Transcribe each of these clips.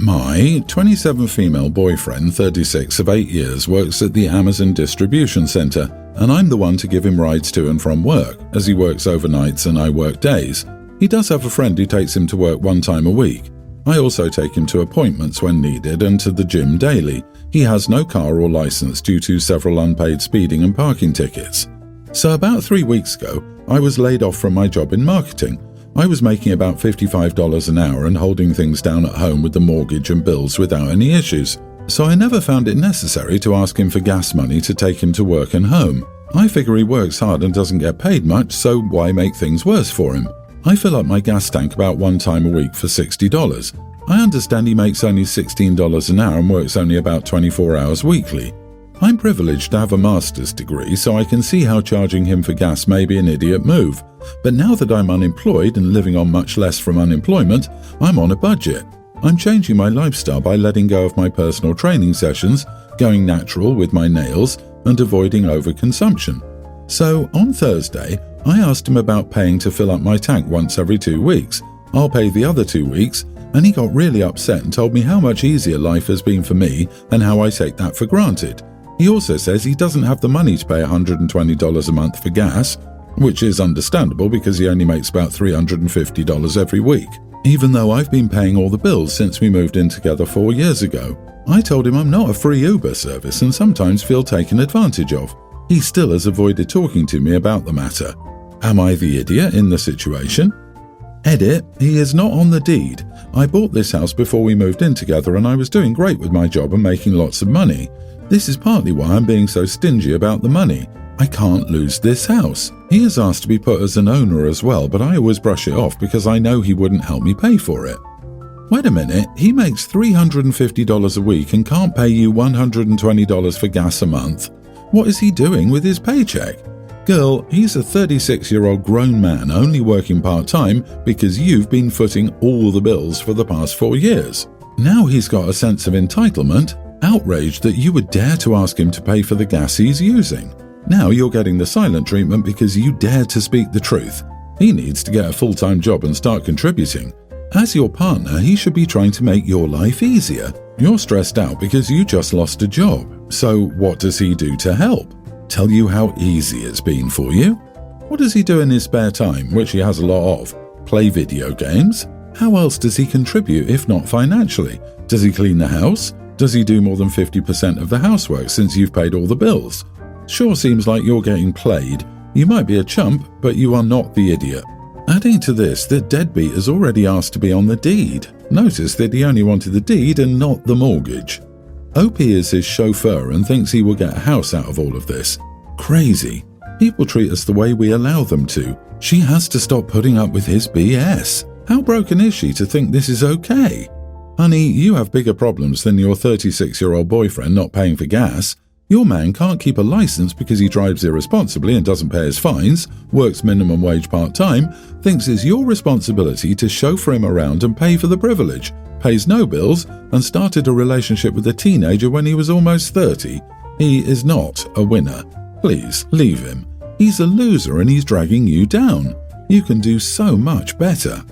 My 27 female boyfriend, 36 of 8 years, works at the Amazon distribution center, and I'm the one to give him rides to and from work, as he works overnights and I work days. He does have a friend who takes him to work 1 time a week. I also take him to appointments when needed and to the gym daily. He has no car or license due to several unpaid speeding and parking tickets. So about 3 weeks ago, I was laid off from my job in marketing. I was making about $55 an hour and holding things down at home with the mortgage and bills without any issues. So I never found it necessary to ask him for gas money to take him to work and home. I figure he works hard and doesn't get paid much, so why make things worse for him? I fill up my gas tank about 1 time a week for $60. I understand he makes only $16 an hour and works only about 24 hours weekly. I'm privileged to have a master's degree, so I can see how charging him for gas may be an idiot move. But now that I'm unemployed and living on much less from unemployment, I'm on a budget. I'm changing my lifestyle by letting go of my personal training sessions, going natural with my nails, and avoiding overconsumption. So, on Thursday, I asked him about paying to fill up my tank once every 2 weeks. I'll pay the other 2 weeks, and he got really upset and told me how much easier life has been for me and how I take that for granted. He also says he doesn't have the money to pay $120 a month for gas, which is understandable because he only makes about $350 every week, even though I've been paying all the bills since we moved in together 4 years ago. I told him I'm not a free Uber service and sometimes feel taken advantage of. He still has avoided talking to me about the matter. Am I the idiot in the situation? Edit, he is not on the deed. I bought this house before we moved in together and I was doing great with my job and making lots of money. This is partly why I'm being so stingy about the money. I can't lose this house. He has asked to be put as an owner as well, but I always brush it off because I know he wouldn't help me pay for it. Wait a minute, he makes $350 a week and can't pay you $120 for gas a month. What is he doing with his paycheck? Girl, he's a 36-year-old grown man only working part-time because you've been footing all the bills for the past 4 years. Now he's got a sense of entitlement, outraged that you would dare to ask him to pay for the gas he's using. Now you're getting the silent treatment because you dared to speak the truth. He needs to get a full-time job and start contributing. As your partner, he should be trying to make your life easier. You're stressed out because you just lost a job. So what does he do to help? Tell you how easy it's been for you? What does he do in his spare time, which he has a lot of? Play video games? How else does he contribute if not financially? Does he clean the house? Does he do more than 50% of the housework since you've paid all the bills? Sure seems like you're getting played. You might be a chump, but you are not the idiot. Adding to this, the deadbeat has already asked to be on the deed. Notice that he only wanted the deed and not the mortgage. OP is his chauffeur and thinks he will get a house out of all of this. Crazy. People treat us the way we allow them to. She has to stop putting up with his BS. How broken is she to think this is okay? Honey, you have bigger problems than your 36-year-old boyfriend not paying for gas. Your man can't keep a license because he drives irresponsibly and doesn't pay his fines, works minimum wage part-time, thinks it's your responsibility to chauffeur him around and pay for the privilege, pays no bills, and started a relationship with a teenager when he was almost 30. He is not a winner. Please, leave him. He's a loser and he's dragging you down. You can do so much better.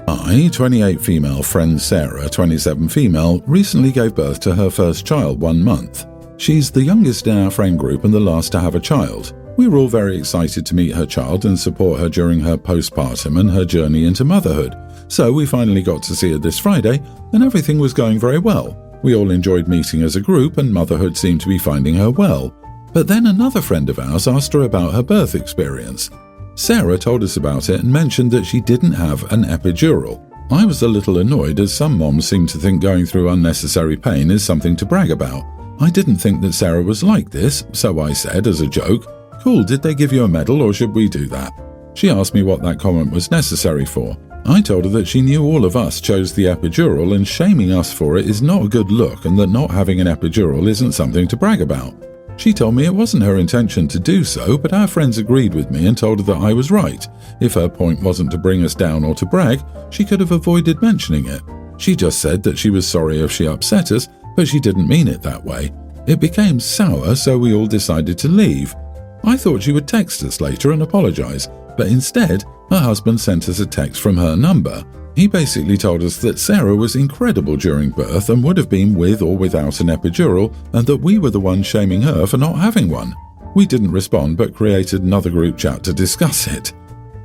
I, 28 female friend Sarah, 27 female, recently gave birth to her first child 1 month. She's the youngest in our friend group and the last to have a child. We were all very excited to meet her child and support her during her postpartum and her journey into motherhood. So we finally got to see her this Friday and everything was going very well. We all enjoyed meeting as a group and motherhood seemed to be finding her well. But then another friend of ours asked her about her birth experience. Sarah told us about it and mentioned that she didn't have an epidural. I was a little annoyed as some moms seem to think going through unnecessary pain is something to brag about. I didn't think that Sarah was like this, so I said as a joke, "Cool, did they give you a medal or should we do that?" She asked me what that comment was necessary for. I told her that she knew all of us chose the epidural and shaming us for it is not a good look and that not having an epidural isn't something to brag about. She told me it wasn't her intention to do so, but our friends agreed with me and told her that I was right. If her point wasn't to bring us down or to brag, she could have avoided mentioning it. She just said that she was sorry if she upset us, but she didn't mean it that way. It became sour, so we all decided to leave. I thought she would text us later and apologize, but instead, her husband sent us a text from her number. He basically told us that Sarah was incredible during birth and would have been with or without an epidural, and that we were the ones shaming her for not having one. We didn't respond but created another group chat to discuss it.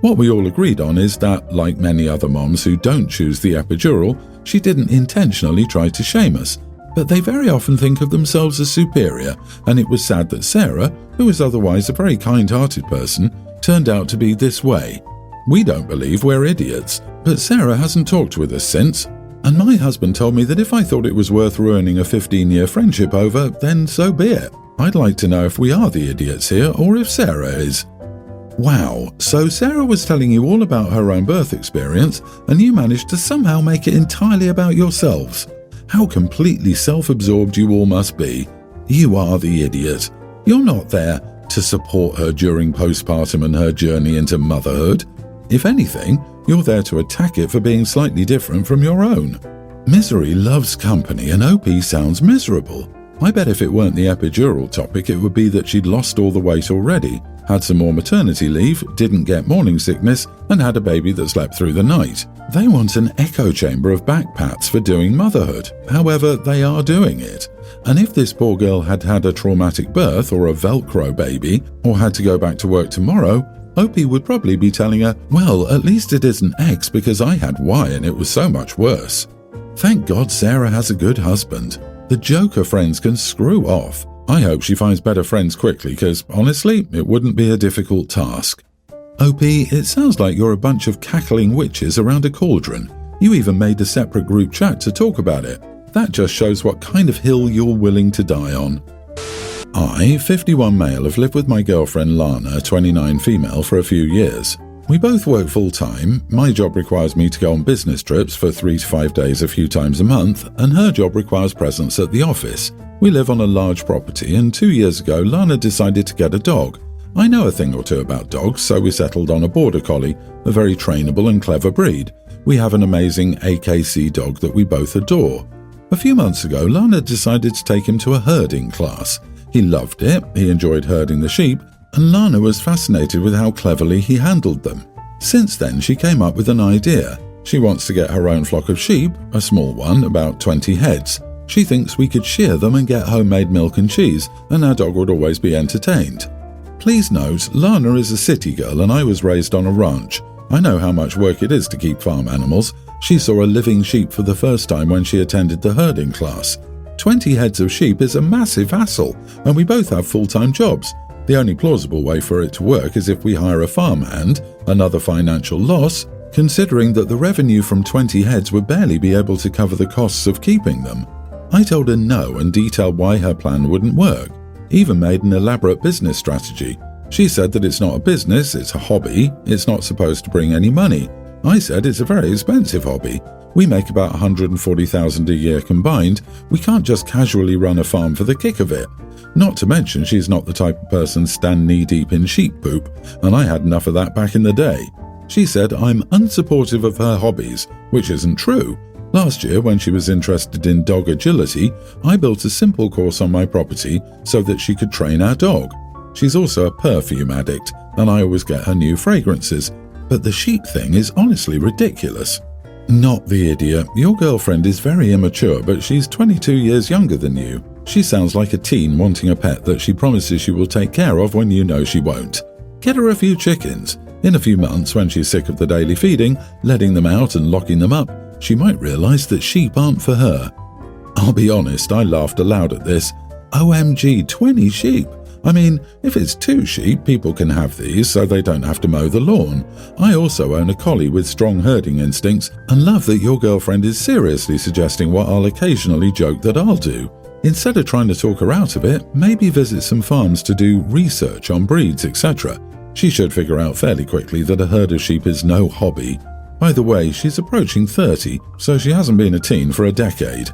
What we all agreed on is that, like many other moms who don't choose the epidural, she didn't intentionally try to shame us, but they very often think of themselves as superior, and it was sad that Sarah, who is otherwise a very kind-hearted person, turned out to be this way. We don't believe we're idiots, but Sarah hasn't talked with us since, and my husband told me that if I thought it was worth ruining a 15-year friendship over, then so be it. I'd like to know if we are the idiots here or if Sarah is. Wow, so Sarah was telling you all about her own birth experience, and you managed to somehow make it entirely about yourselves. How completely self-absorbed you all must be. You are the idiot. You're not there to support her during postpartum and her journey into motherhood. If anything, you're there to attack it for being slightly different from your own. Misery loves company, and OP sounds miserable. I bet if it weren't the epidural topic, it would be that she'd lost all the weight already, had some more maternity leave, didn't get morning sickness, and had a baby that slept through the night. They want an echo chamber of back pats for doing motherhood. However, they are doing it. And if this poor girl had had a traumatic birth or a Velcro baby, or had to go back to work tomorrow, Opie would probably be telling her, well, at least it isn't X because I had Y and it was so much worse. Thank God Sarah has a good husband. The Joker friends can screw off. I hope she finds better friends quickly because, honestly, it wouldn't be a difficult task. OP, it sounds like you're a bunch of cackling witches around a cauldron. You even made a separate group chat to talk about it. That just shows what kind of hill you're willing to die on. I, 51 male, have lived with my girlfriend Lana, 29 female, for a few years. We both work full-time. My job requires me to go on business trips for 3 to 5 days a few times a month, and her job requires presence at the office. We live on a large property, and 2 years ago Lana decided to get a dog. I know a thing or two about dogs, so we settled on a border collie, a very trainable and clever breed. We have an amazing AKC dog that we both adore. A few months ago, Lana decided to take him to a herding class. He loved it, he enjoyed herding the sheep, and Lana was fascinated with how cleverly he handled them. Since then, she came up with an idea. She wants to get her own flock of sheep, a small one, about 20 heads. She thinks we could shear them and get homemade milk and cheese, and our dog would always be entertained. Please note, Lana is a city girl and I was raised on a ranch. I know how much work it is to keep farm animals. She saw a living sheep for the first time when she attended the herding class. 20 heads of sheep is a massive hassle, and we both have full-time jobs. The only plausible way for it to work is if we hire a farmhand, another financial loss, considering that the revenue from 20 heads would barely be able to cover the costs of keeping them. I told her no and detailed why her plan wouldn't work, even made an elaborate business strategy. She said that it's not a business, it's a hobby, it's not supposed to bring any money. I said it's a very expensive hobby. We make about $140,000 a year combined. We can't just casually run a farm for the kick of it. Not to mention she's not the type of person to stand knee-deep in sheep poop, and I had enough of that back in the day. She said I'm unsupportive of her hobbies, which isn't true. Last year, when she was interested in dog agility, I built a simple course on my property so that she could train our dog. She's also a perfume addict, and I always get her new fragrances. But the sheep thing is honestly ridiculous. Not the idiot. Your girlfriend is very immature, but she's 22 years younger than you. She sounds like a teen wanting a pet that she promises she will take care of when you know she won't. Get her a few chickens. In a few months, when she's sick of the daily feeding, letting them out and locking them up, she might realize that sheep aren't for her. I'll be honest, I laughed aloud at this. OMG, 20 sheep! I mean, if it's 2 sheep, people can have these so they don't have to mow the lawn. I also own a collie with strong herding instincts and love that your girlfriend is seriously suggesting what I'll occasionally joke that I'll do. Instead of trying to talk her out of it, maybe visit some farms to do research on breeds, etc. She should figure out fairly quickly that a herd of sheep is no hobby. By the way, she's approaching 30, so she hasn't been a teen for a decade.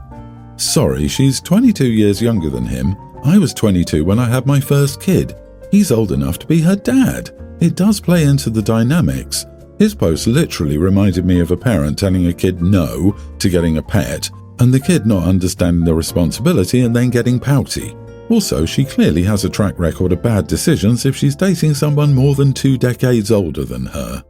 Sorry, she's 22 years younger than him. I was 22 when I had my first kid. He's old enough to be her dad. It does play into the dynamics. His post literally reminded me of a parent telling a kid no to getting a pet, and the kid not understanding the responsibility and then getting pouty. Also, she clearly has a track record of bad decisions if she's dating someone more than 2 decades older than her.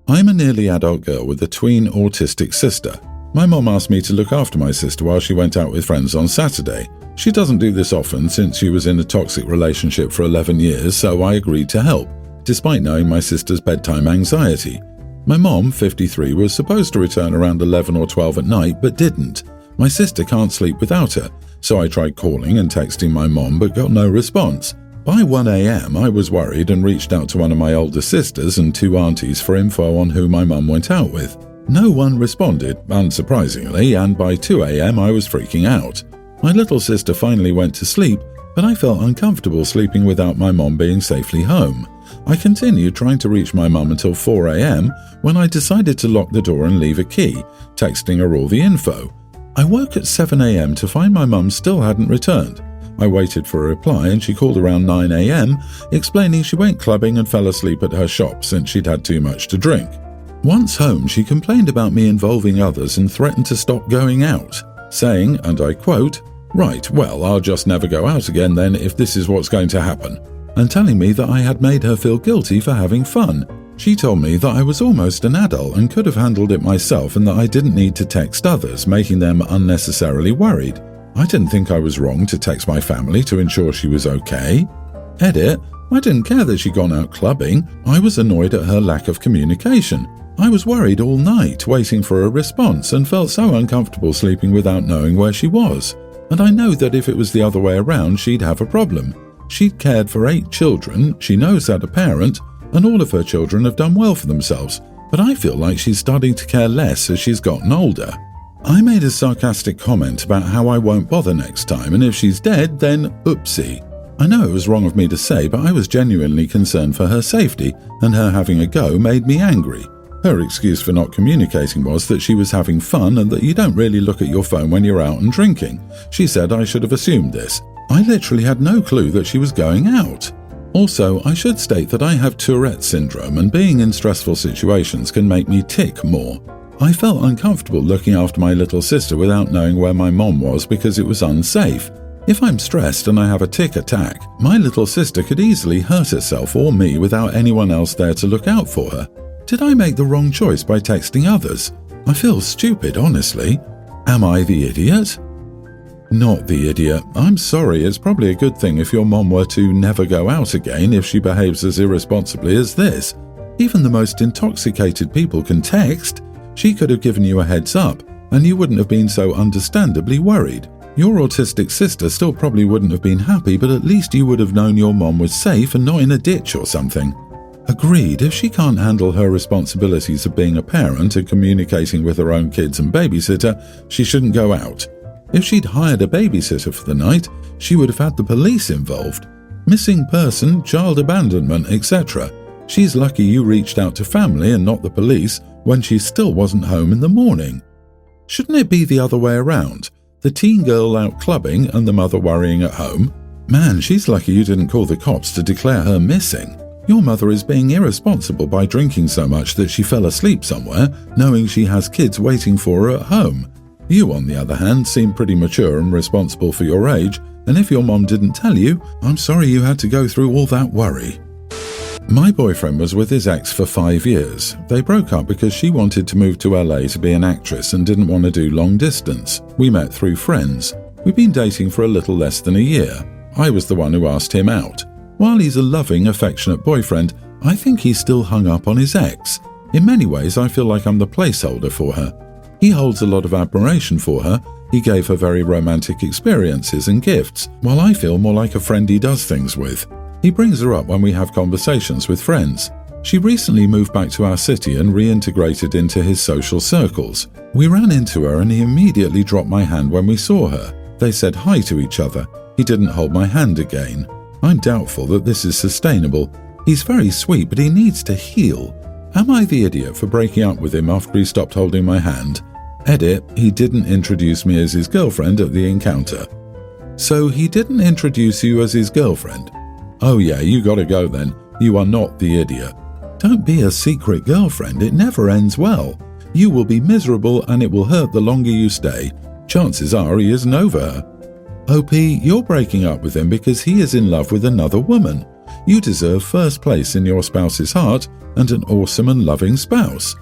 I'm a nearly adult girl with a tween autistic sister. My mom asked me to look after my sister while she went out with friends on Saturday. She doesn't do this often since she was in a toxic relationship for 11 years, so I agreed to help, despite knowing my sister's bedtime anxiety. My mom, 53, was supposed to return around 11 or 12 at night, but didn't. My sister can't sleep without her, so I tried calling and texting my mom but got no response. By 1 a.m. I was worried and reached out to one of my older sisters and 2 aunties for info on who my mum went out with. No one responded, unsurprisingly, and by 2 a.m. I was freaking out. My little sister finally went to sleep, but I felt uncomfortable sleeping without my mom being safely home. I continued trying to reach my mum until 4 a.m. when I decided to lock the door and leave a key, texting her all the info. I woke at 7 a.m. to find my mum still hadn't returned. I waited for a reply and she called around 9 a.m. explaining she went clubbing and fell asleep at her shop since she'd had too much to drink. Once home, she complained about me involving others and threatened to stop going out, saying, and I quote, "Right, well, I'll just never go out again then if this is what's going to happen," and telling me that I had made her feel guilty for having fun. She told me that I was almost an adult and could have handled it myself and that I didn't need to text others, making them unnecessarily worried. I didn't think I was wrong to text my family to ensure she was okay. Edit, I didn't care that she'd gone out clubbing. I was annoyed at her lack of communication. I was worried all night, waiting for a response, and felt so uncomfortable sleeping without knowing where she was. And I know that if it was the other way around, she'd have a problem. She'd cared for 8 children, she knows how to parent, and all of her children have done well for themselves. But I feel like she's starting to care less as she's gotten older. I made a sarcastic comment about how I won't bother next time, and if she's dead, then oopsie. I know it was wrong of me to say, but I was genuinely concerned for her safety, and her having a go made me angry. Her excuse for not communicating was that she was having fun and that you don't really look at your phone when you're out and drinking. She said I should have assumed this. I literally had no clue that she was going out. Also, I should state that I have Tourette syndrome, and being in stressful situations can make me tick more. I felt uncomfortable looking after my little sister without knowing where my mom was because it was unsafe. If I'm stressed and I have a tick attack, my little sister could easily hurt herself or me without anyone else there to look out for her. Did I make the wrong choice by texting others? I feel stupid, honestly. Am I the idiot? Not the idiot. I'm sorry, it's probably a good thing if your mom were to never go out again if she behaves as irresponsibly as this. Even the most intoxicated people can text. She could have given you a heads up, and you wouldn't have been so understandably worried. Your autistic sister still probably wouldn't have been happy, but at least you would have known your mom was safe and not in a ditch or something. Agreed, if she can't handle her responsibilities of being a parent and communicating with her own kids and babysitter, she shouldn't go out. If she'd hired a babysitter for the night, she would have had the police involved. Missing person, child abandonment, etc. She's lucky you reached out to family and not the police when she still wasn't home in the morning. Shouldn't it be the other way around? The teen girl out clubbing and the mother worrying at home? Man, she's lucky you didn't call the cops to declare her missing. Your mother is being irresponsible by drinking so much that she fell asleep somewhere, knowing she has kids waiting for her at home. You, on the other hand, seem pretty mature and responsible for your age, and if your mom didn't tell you, I'm sorry you had to go through all that worry. My boyfriend was with his ex for 5 years. They broke up because she wanted to move to LA to be an actress and didn't want to do long distance. We met through friends. We've been dating for a little less than a year. I was the one who asked him out. While he's a loving, affectionate boyfriend, I think he's still hung up on his ex. In many ways, I feel like I'm the placeholder for her. He holds a lot of admiration for her. He gave her very romantic experiences and gifts, while I feel more like a friend he does things with. He brings her up when we have conversations with friends. She recently moved back to our city and reintegrated into his social circles. We ran into her and he immediately dropped my hand when we saw her. They said hi to each other. He didn't hold my hand again. I'm doubtful that this is sustainable. He's very sweet, but he needs to heal. Am I the idiot for breaking up with him after he stopped holding my hand? Edit, he didn't introduce me as his girlfriend at the encounter. So he didn't introduce you as his girlfriend? Oh yeah, you gotta go then. You are not the idiot. Don't be a secret girlfriend, it never ends well. You will be miserable and it will hurt the longer you stay. Chances are he isn't over her. OP, you're breaking up with him because he is in love with another woman. You deserve first place in your spouse's heart and an awesome and loving spouse.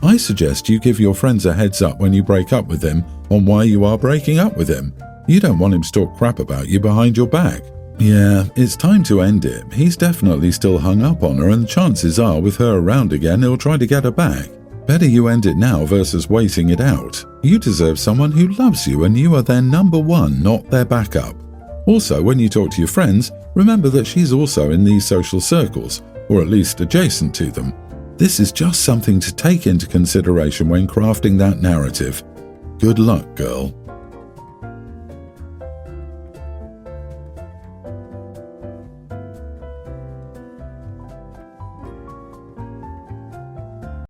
I suggest you give your friends a heads up when you break up with him on why you are breaking up with him. You don't want him to talk crap about you behind your back. Yeah, it's time to end it. He's definitely still hung up on her, and chances are with her around again he'll try to get her back. Better you end it now versus waiting it out. You deserve someone who loves you and you are their number one, not their backup. Also, when you talk to your friends, remember that she's also in these social circles, or at least adjacent to them. This is just something to take into consideration when crafting that narrative. Good luck, girl.